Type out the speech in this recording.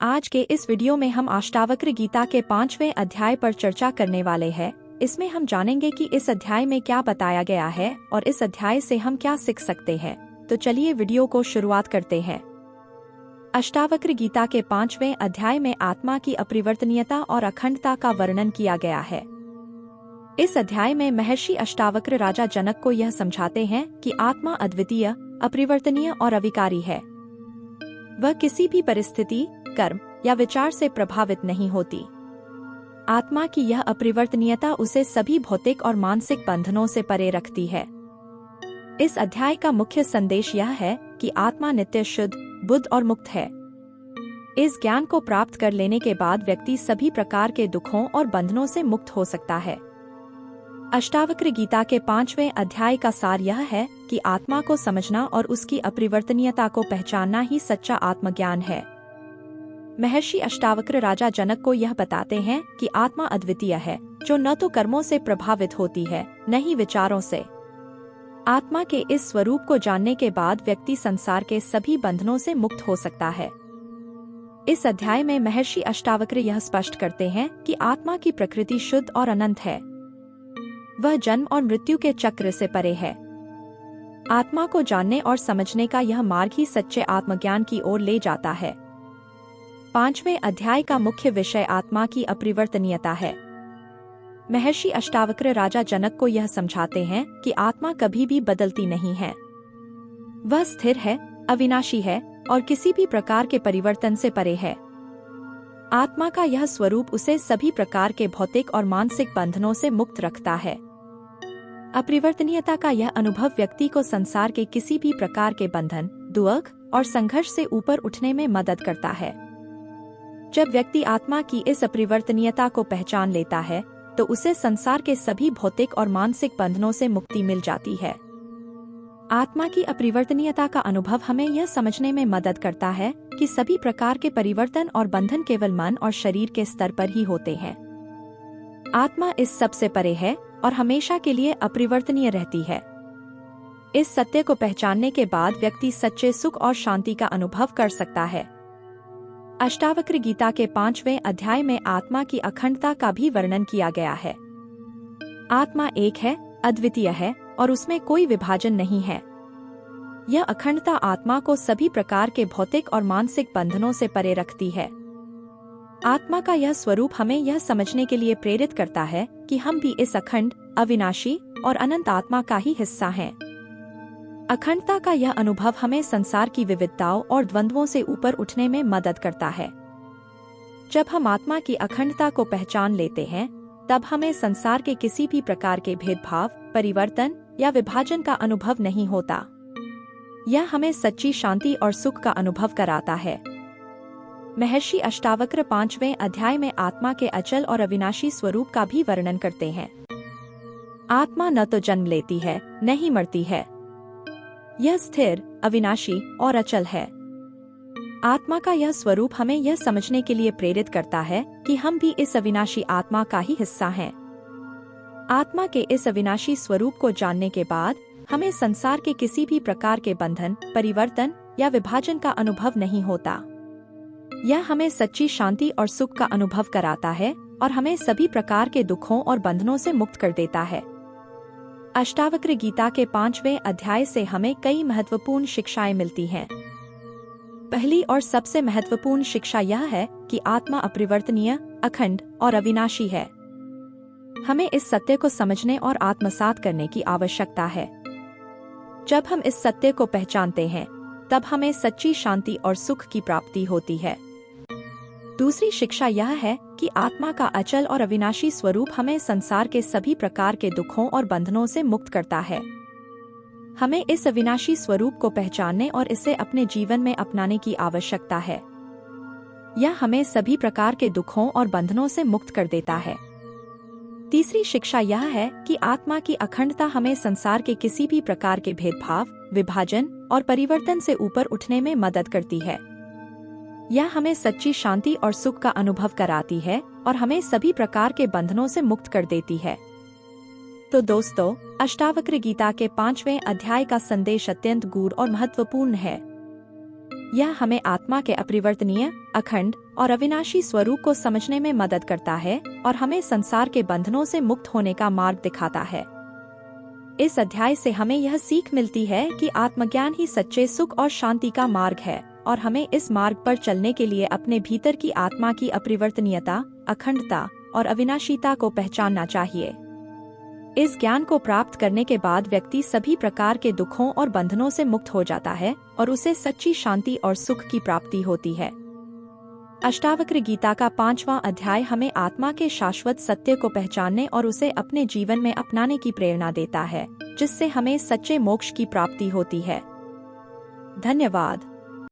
आज के इस वीडियो में हम अष्टावक्र गीता के 5वें अध्याय पर चर्चा करने वाले हैं। इसमें हम जानेंगे कि इस अध्याय में क्या बताया गया है और इस अध्याय से हम क्या सीख सकते हैं। तो चलिए वीडियो को शुरुआत करते हैं। अष्टावक्र गीता के 5वें अध्याय में आत्मा की अपरिवर्तनीयता और अखंडता का वर्णन किया गया है। इस अध्याय में महर्षि अष्टावक्र राजा जनक को यह समझाते हैं कि आत्मा अद्वितीय, अपरिवर्तनीय और अविकारी है। वह किसी भी परिस्थिति, कर्म या विचार से प्रभावित नहीं होती। आत्मा की यह अपरिवर्तनीयता उसे सभी भौतिक और मानसिक बंधनों से परे रखती है। इस अध्याय का मुख्य संदेश यह है कि आत्मा नित्य, शुद्ध, बुद्ध और मुक्त है। इस ज्ञान को प्राप्त कर लेने के बाद व्यक्ति सभी प्रकार के दुखों और बंधनों से मुक्त हो सकता है। अष्टावक्र गीता के 5वें अध्याय का सार यह है कि आत्मा को समझना और उसकी अपरिवर्तनीयता को पहचानना ही सच्चा आत्मज्ञान है। महर्षि अष्टावक्र राजा जनक को यह बताते हैं कि आत्मा अद्वितीय है, जो न तो कर्मों से प्रभावित होती है, न ही विचारों से। आत्मा के इस स्वरूप को जानने के बाद व्यक्ति संसार के सभी बंधनों से मुक्त हो सकता है। इस अध्याय में महर्षि अष्टावक्र यह स्पष्ट करते हैं कि आत्मा की प्रकृति शुद्ध और अनंत है। वह जन्म और मृत्यु के चक्र से परे है। आत्मा को जानने और समझने का यह मार्ग ही सच्चे आत्मज्ञान की ओर ले जाता है। 5वें अध्याय का मुख्य विषय आत्मा की अपरिवर्तनीयता है। महर्षि अष्टावक्र राजा जनक को यह समझाते हैं कि आत्मा कभी भी बदलती नहीं है। वह स्थिर है, अविनाशी है और किसी भी प्रकार के परिवर्तन से परे है। आत्मा का यह स्वरूप उसे सभी प्रकार के भौतिक और मानसिक बंधनों से मुक्त रखता है। अपरिवर्तनीयता का यह अनुभव व्यक्ति को संसार के किसी भी प्रकार के बंधन, दुख और संघर्ष से ऊपर उठने में मदद करता है। जब व्यक्ति आत्मा की इस अपरिवर्तनीयता को पहचान लेता है, तो उसे संसार के सभी भौतिक और मानसिक बंधनों से मुक्ति मिल जाती है। आत्मा की अपरिवर्तनीयता का अनुभव हमें यह समझने में मदद करता है कि सभी प्रकार के परिवर्तन और बंधन केवल मन और शरीर के स्तर पर ही होते हैं। आत्मा इस सब से परे है और हमेशा के लिए अपरिवर्तनीय रहती है। इस सत्य को पहचानने के बाद व्यक्ति सच्चे सुख और शांति का अनुभव कर सकता है। अष्टावक्र गीता के 5वें अध्याय में आत्मा की अखंडता का भी वर्णन किया गया है। आत्मा एक है, अद्वितीय है और उसमें कोई विभाजन नहीं है। यह अखंडता आत्मा को सभी प्रकार के भौतिक और मानसिक बंधनों से परे रखती है। आत्मा का यह स्वरूप हमें यह समझने के लिए प्रेरित करता है कि हम भी इस अखंड, अविनाशी और अनंत आत्मा का ही हिस्सा हैं। अखंडता का यह अनुभव हमें संसार की विविधताओं और द्वंद्वों से ऊपर उठने में मदद करता है। जब हम आत्मा की अखंडता को पहचान लेते हैं, तब हमें संसार के किसी भी प्रकार के भेदभाव, परिवर्तन या विभाजन का अनुभव नहीं होता। यह हमें सच्ची शांति और सुख का अनुभव कराता है। महर्षि अष्टावक्र 5वें अध्याय में आत्मा के अचल और अविनाशी स्वरूप का भी वर्णन करते हैं। आत्मा न तो जन्म लेती है, न ही मरती है। यह स्थिर, अविनाशी और अचल है। आत्मा का यह स्वरूप हमें यह समझने के लिए प्रेरित करता है कि हम भी इस अविनाशी आत्मा का ही हिस्सा हैं। आत्मा के इस अविनाशी स्वरूप को जानने के बाद हमें संसार के किसी भी प्रकार के बंधन, परिवर्तन या विभाजन का अनुभव नहीं होता। यह हमें सच्ची शांति और सुख का अनुभव कराता है और हमें सभी प्रकार के दुखों और बंधनों से मुक्त कर देता है। अष्टावक्र गीता के 5वें अध्याय से हमें कई महत्वपूर्ण शिक्षाएं मिलती हैं। पहली और सबसे महत्वपूर्ण शिक्षा यह है कि आत्मा अपरिवर्तनीय, अखंड और अविनाशी है। हमें इस सत्य को समझने और आत्मसात करने की आवश्यकता है। जब हम इस सत्य को पहचानते हैं, तब हमें सच्ची शांति और सुख की प्राप्ति होती है। दूसरी शिक्षा यह है कि आत्मा का अचल और अविनाशी स्वरूप हमें संसार के सभी प्रकार के दुखों और बंधनों से मुक्त करता है। हमें इस अविनाशी स्वरूप को पहचानने और इसे अपने जीवन में अपनाने की आवश्यकता है। यह हमें सभी प्रकार के दुखों और बंधनों से मुक्त कर देता है। तीसरी शिक्षा यह है कि आत्मा की अखंडता हमें संसार के किसी भी प्रकार के भेदभाव, विभाजन और परिवर्तन से ऊपर उठने में मदद करती है। यह हमें सच्ची शांति और सुख का अनुभव कराती है और हमें सभी प्रकार के बंधनों से मुक्त कर देती है। तो दोस्तों, अष्टावक्र गीता के 5वें अध्याय का संदेश अत्यंत गूढ़ और महत्वपूर्ण है। यह हमें आत्मा के अपरिवर्तनीय, अखंड और अविनाशी स्वरूप को समझने में मदद करता है और हमें संसार के बंधनों से मुक्त होने का मार्ग दिखाता है। इस अध्याय से हमें यह सीख मिलती है कि आत्मज्ञान ही सच्चे सुख और शांति का मार्ग है और हमें इस मार्ग पर चलने के लिए अपने भीतर की आत्मा की अपरिवर्तनीयता, अखंडता और अविनाशीता को पहचानना चाहिए। इस ज्ञान को प्राप्त करने के बाद व्यक्ति सभी प्रकार के दुखों और बंधनों से मुक्त हो जाता है और उसे सच्ची शांति और सुख की प्राप्ति होती है। अष्टावक्र गीता का 5वां अध्याय हमें आत्मा के शाश्वत सत्य को पहचानने और उसे अपने जीवन में अपनाने की प्रेरणा देता है, जिससे हमें सच्चे मोक्ष की प्राप्ति होती है। धन्यवाद।